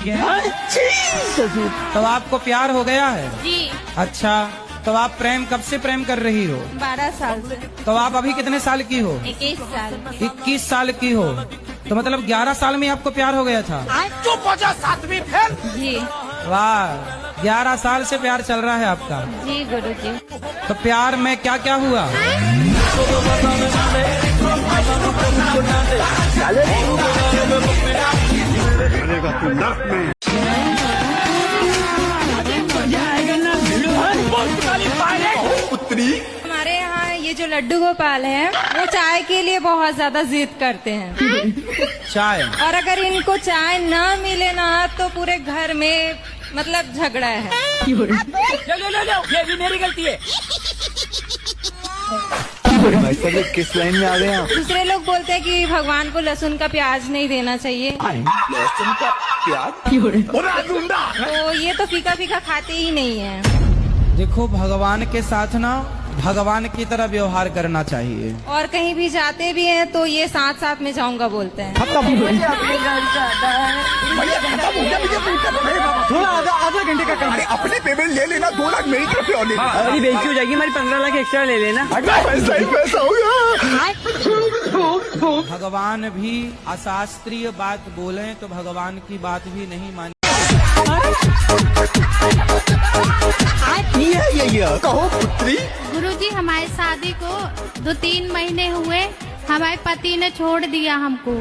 तो आपको प्यार हो गया है? जी। अच्छा, तो आप प्रेम कब से प्रेम कर रही हो? 12 साल से। तो आप अभी कितने साल की हो? 21 साल। 21 साल की हो, तो मतलब 11 साल में आपको प्यार हो गया था? चुप हो जा, 7वीं फेल। जी। वाह, 11 साल से प्यार चल रहा है आपका? जी गुरु जी। तो प्यार में क्या क्या हुआ? हमारे यहाँ ये जो लड्डू गोपाल है वो चाय के लिए बहुत ज्यादा जिद करते हैं। चाय? और अगर इनको चाय न मिले ना तो पूरे घर में मतलब झगड़ा है। लो, ये भी मेरी गलती है। भाई साहब ये किस लाइन में आ गए आप? दूसरे लोग बोलते हैं कि भगवान को लहसुन का प्याज नहीं देना चाहिए। लहसुन का प्याज? तो ये तो फीका फीका खाते ही नहीं है। देखो, भगवान के साथ ना भगवान की तरह व्यवहार करना चाहिए। और कहीं भी जाते भी हैं तो ये साथ साथ में जाऊंगा बोलते हैं। थोड़ा आधा घंटे का काम। अपने पेमेंट ले लेना, 2 लाख मेरी तरफ से और लेना। अरे बेइज्जती हो जाएगी हमारी, 15 लाख एक्स्ट्रा ले लेना। पैसा ही पैसा होगा। भगवान भी अशास्त्रीय बात बोले तो भगवान की बात भी नहीं मानी। ये कहो पुत्री। गुरुजी, हमारी शादी को 2-3 महीने हुए, हमारे पति ने छोड़ दिया हमको।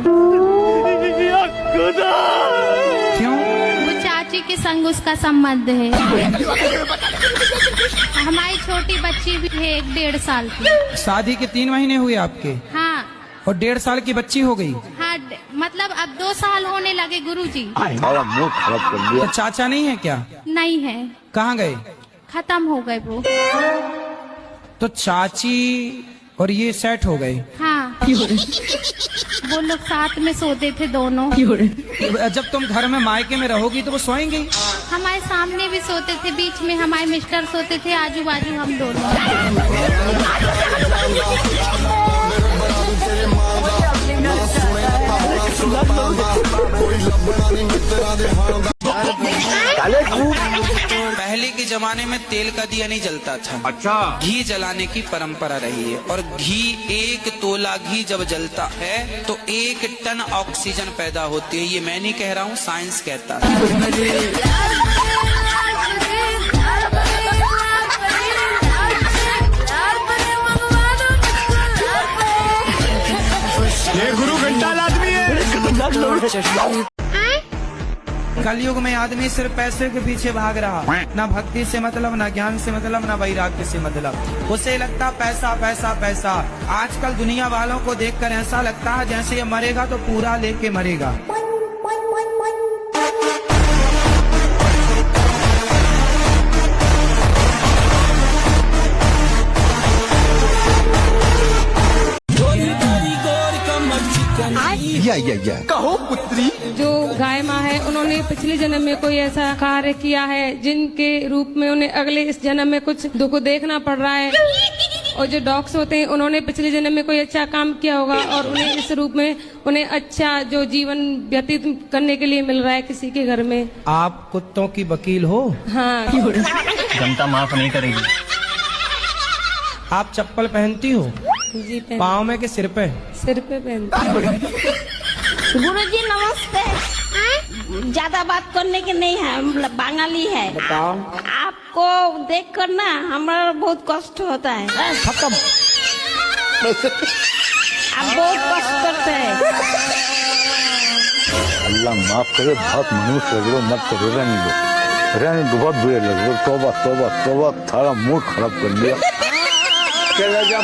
क्यों? वो चाची के संग उसका संबंध है। हमारी छोटी बच्ची भी है 1-1.5 साल की। शादी के 3 महीने हुए आपके? हाँ। और 1.5 साल की बच्ची हो गई? हाँ, मतलब अब 2 साल होने लगे गुरुजी। मुंह खराब कर दिया। तो चाचा नहीं है क्या? नहीं है, कहाँ गए? खत्म हो गए वो। तो चाची और ये सेट हो गए? हाँ, वो लोग साथ में सोते थे दोनों। जब तुम घर में मायके में रहोगी तो वो सोएंगे? हमारे सामने भी सोते थे, बीच में हमारे मिस्टर सोते थे, आजू बाजू हम दोनों। पहले के जमाने में तेल का दिया नहीं जलता था। अच्छा। घी जलाने की परंपरा रही है, और घी 1 तोला घी जब जलता है तो 1 टन ऑक्सीजन पैदा होती है। ये मैं नहीं कह रहा हूँ, साइंस कहता है। ये गुरु घंटाल आदमी है। कलयुग में आदमी सिर्फ पैसे के पीछे भाग रहा, ना भक्ति से मतलब, ना ज्ञान से मतलब, ना वैराग्य से मतलब। उसे लगता पैसा पैसा पैसा। आजकल दुनिया वालों को देखकर ऐसा लगता है जैसे ये मरेगा तो पूरा लेके मरेगा। या कहो पुत्री। जो गाय माँ है उन्होंने पिछले जन्म में कोई ऐसा कार्य किया है जिनके रूप में उन्हें अगले इस जन्म में कुछ दुख देखना पड़ रहा है। और जो डॉग्स होते हैं उन्होंने पिछले जन्म में कोई अच्छा काम किया होगा और उन्हें इस रूप में उन्हें अच्छा जो जीवन व्यतीत करने के लिए मिल रहा है किसी के घर में। आप कुत्तों की वकील हो? हाँ। जनता माफ नहीं करेगी। आप चप्पल पहनती हो? जी पाँव में के सिर पे? सिर पे पहनती। गुरुजी नमस्ते। ज्यादा बात करने के नहीं है, हम बंगाली है। बताओ। आपको देखकर ना हमारा बहुत कष्ट होता है। खत्म। आप बहुत कष्ट करते हैं। अल्लाह माफ करे, बहुत मनुष्य करो, मत करो, रहने दो, बहुत बुरे लग रहे। तौबा तौबा तौबा, थारा मूड खराब कर दिया। चला जा।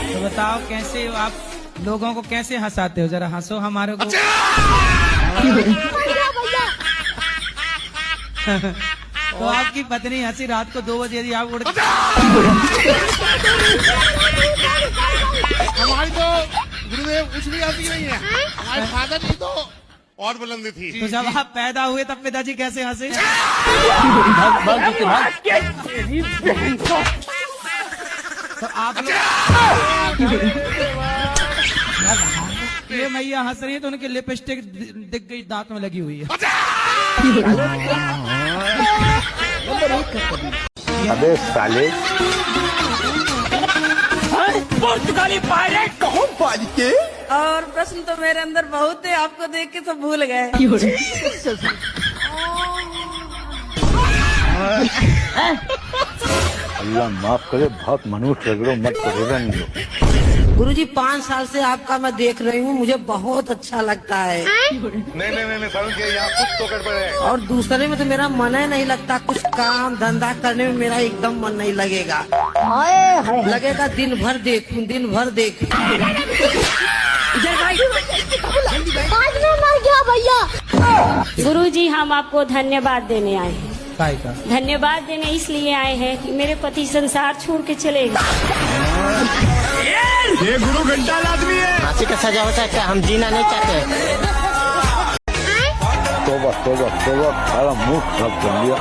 तो बताओ कैसे आप लोगों को कैसे हंसाते हो? जरा हंसो हमारे को। तो आपकी पत्नी हंसी रात को 2 बजे यदि आप उड़ हमारी तो गुरुदेव कुछ भी आती नहीं है। हमारे फादर जी तो और बुलंदी थी। तो जब आप पैदा हुए तब पिताजी कैसे हंसे? तो आप लोग ये मैया हंस रही है तो उनकी लिपस्टिक दिख गई, दांत में लगी हुई है। अबे साले पुर्तगाली पायलट कहो के। और प्रश्न तो मेरे अंदर बहुत है, आपको देख के सब भूल गए। अल्लाह माफ करे, बहुत मनुष्य रगड़ो मत करो, रहने दो। गुरुजी 5 साल से आपका मैं देख रही हूँ, मुझे बहुत अच्छा लगता है। नहीं समझ गए, यहाँ कुछ तो गड़बड़ है। और दूसरे में तो मेरा मन ही नहीं लगता, कुछ काम धंधा करने में मेरा एकदम मन नहीं लगेगा। लगेगा दिन भर देखूं, दिन भर देखूं। गुरुजी हम आपको धन्यवाद देने आए हैं। काय का? धन्यवाद देने इसलिए आए हैं कि मेरे पति संसार छोड़ के चले गए। ये गुरु घंटाल आदमी है। फांसी का सजा होता है क्या? हम जीना नहीं चाहते। तोबा तोबा तोबा, सारा मूड खराब कर लिया।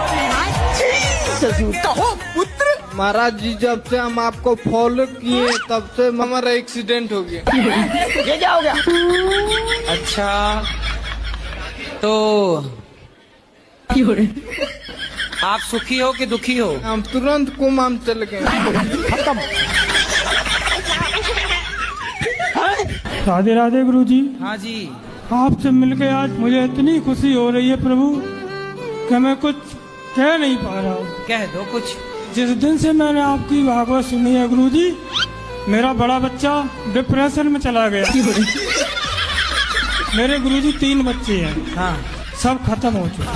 पुत्र महाराज जी, जब से हम आपको फॉलो किए तब से हमारा एक्सीडेंट हो गया। ये क्या हो गया? अच्छा तो आप सुखी हो कि दुखी हो? हम तुरंत कुमाम चल गए। राधे राधे गुरुजी। हाँ जी। आपसे मिलकर आज मुझे इतनी खुशी हो रही है प्रभु कि मैं कुछ कह नहीं पा रहा हूँ। कह दो कुछ। जिस दिन से मैंने आपकी भागवत सुनी है गुरुजी, मेरा बड़ा बच्चा डिप्रेशन में चला गया। मेरे गुरुजी 3 बच्चे हैं। हाँ। सब खत्म हो चुके।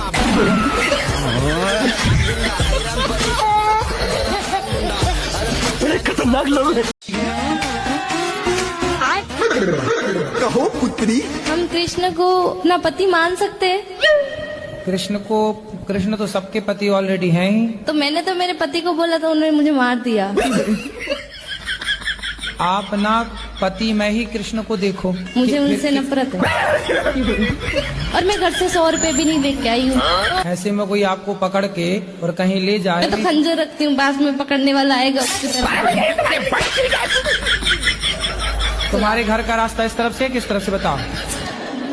खतरनाक लोग हैं। कहो पुत्री, हम कृष्ण को अपना पति मान सकते हैं? कृष्ण तो सबके पति ऑलरेडी हैं ही। तो मैंने तो मेरे पति को बोला तो उन्होंने मुझे मार दिया। आप ना पति में ही कृष्ण को देखो। मुझे उनसे नफरत है। और मैं घर से 100 रुपए भी नहीं देख के आई हूँ। ऐसे में कोई आपको पकड़ के और कहीं ले जाए। मैं तो खंजर रखती हूँ, बाद में पकड़ने वाला आएगा उसकी तरफ। तुम्हारे घर का रास्ता इस तरफ से किस तरफ से बताओ?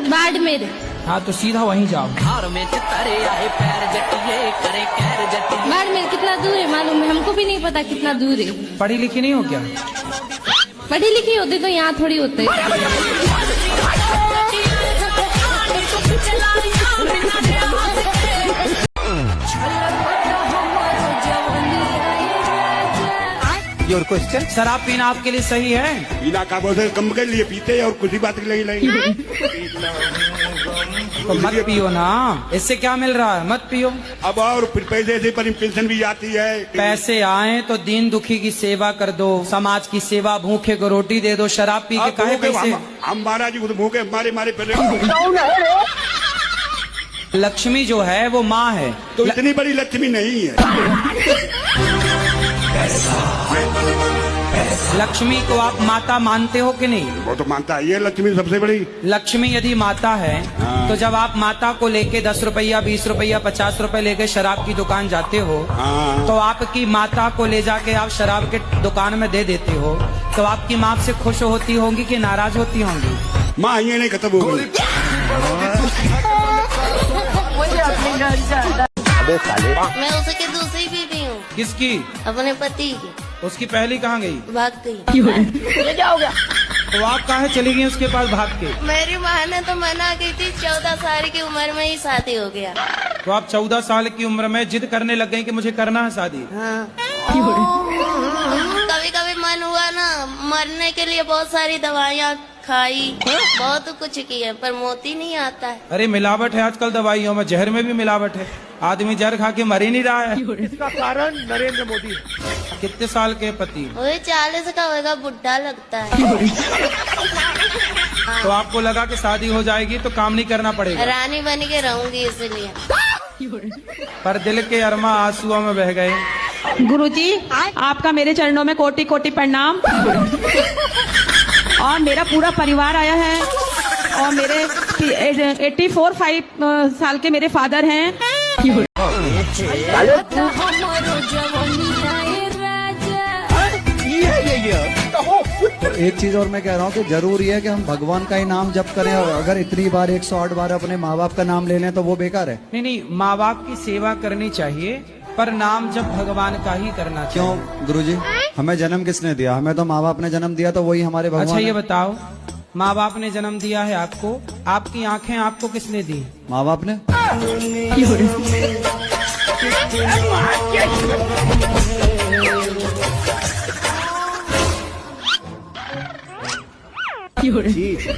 बाड़मेर। हाँ तो सीधा वहीं जाओ। बाड़मेर कितना दूर है मालूम है? हमको भी नहीं पता कितना दूर है। पढ़ी लिखी नहीं हो क्या? पढ़ी लिखी होती तो यहाँ थोड़ी होते। Your question. शराब पीना आपके लिए सही है? पीना का बोलते कम के लिए पीते और कुछ ही बात लगी लगी। तो मत पियो ना, इससे क्या मिल रहा है? मत पियो। अब और फिर पैसे से पर पेंशन भी आती है। पैसे आए तो दीन दुखी की सेवा कर दो, समाज की सेवा, भूखे को रोटी दे दो। शराब पी के काहे पैसे? हम महाराज जी को भूखे मारे पे। लक्ष्मी जो है वो माँ है। तो इतनी बड़ी लक्ष्मी नहीं है। लक्ष्मी को आप माता मानते हो कि नहीं? वो तो मानता है, ये लक्ष्मी सबसे बड़ी। लक्ष्मी यदि माता है तो जब आप माता को लेके 10 रुपया 20 रुपया 50 रुपए लेके शराब की दुकान जाते हो, तो आपकी माता को ले जाके आप शराब के दुकान में दे देते हो, तो आपकी माँ से खुश होती होंगी कि नाराज होती होंगी? माँ ये नहीं खत्म हो गई। अबे साले मैं उसकी दूसरी बीवी हूँ। किसकी? अपने पति की। उसकी पहली कहाँ गई? भाग गई। ये क्या हो गया? तो आप कहाँ चली गई उसके पास भाग के? मेरी माँ ने तो मना की थी, 14 साल की उम्र में ही शादी हो गया। तो आप 14 साल की उम्र में जिद करने लग गई कि मुझे करना है शादी? हाँ। कभी कभी मन हुआ ना, मरने के लिए बहुत सारी दवाइयाँ खाई, बहुत कुछ किया, पर मोती नहीं आता है। अरे मिलावट है आजकल दवाइयों में, जहर में भी मिलावट है। आदमी जहर खा के मर ही नहीं रहा है। इसका कारण नरेंद्र मोदी। कितने साल के पति? वही 40 का होगा, बुढ़ा लगता है। तो आपको लगा कि शादी हो जाएगी तो काम नहीं करना पड़ेगा? रानी बन के रहूंगी इसलिए। पर दिल के अरमा आंसुओं में बह गए। गुरुजी, आपका मेरे चरणों में कोटि कोटि प्रणाम। और मेरा पूरा परिवार आया है, और मेरे 84 साल के मेरे फादर हैं। कहो पुत्र। एक चीज और मैं कह रहा हूँ कि जरूरी है कि हम भगवान का ही नाम जप करें, और अगर इतनी बार 108 बार अपने माँ बाप का नाम ले लें तो वो बेकार है। नहीं, माँ बाप की सेवा करनी चाहिए, पर नाम जब भगवान का ही करना चाहिए। क्यों गुरुजी? हमें जन्म किसने दिया? हमें तो माँ बाप ने जन्म दिया, तो वही हमारे भगवान। अच्छा ये बताओ, माँ बाप ने जन्म दिया है आपको, आपकी आंखें आपको किसने दी? माँ बाप ने।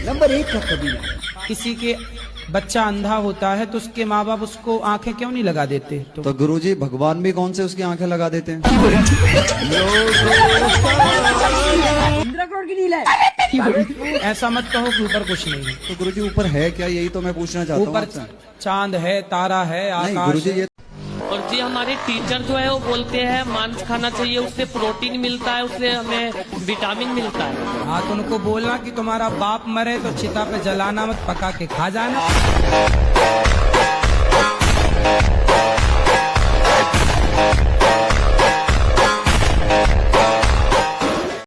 नंबर 1 का कबीला। किसी के बच्चा अंधा होता है तो उसके माँ बाप उसको आंखें क्यों नहीं लगा देते? तो गुरुजी भगवान भी कौन से उसकी आंखें लगा देते हैं? ऐसा मत कहो कि ऊपर कुछ नहीं है। तो गुरुजी ऊपर है क्या? यही तो मैं पूछना चाहता हूँ। ऊपर चांद है, तारा है, आकाश गुरुजी है। और जी हमारे टीचर जो है वो बोलते हैं मांस खाना चाहिए, उससे प्रोटीन मिलता है, उससे हमें विटामिन मिलता है। हाँ तो उनको बोलना कि तुम्हारा बाप मरे तो चिता पे जलाना मत, पका के खा जाना।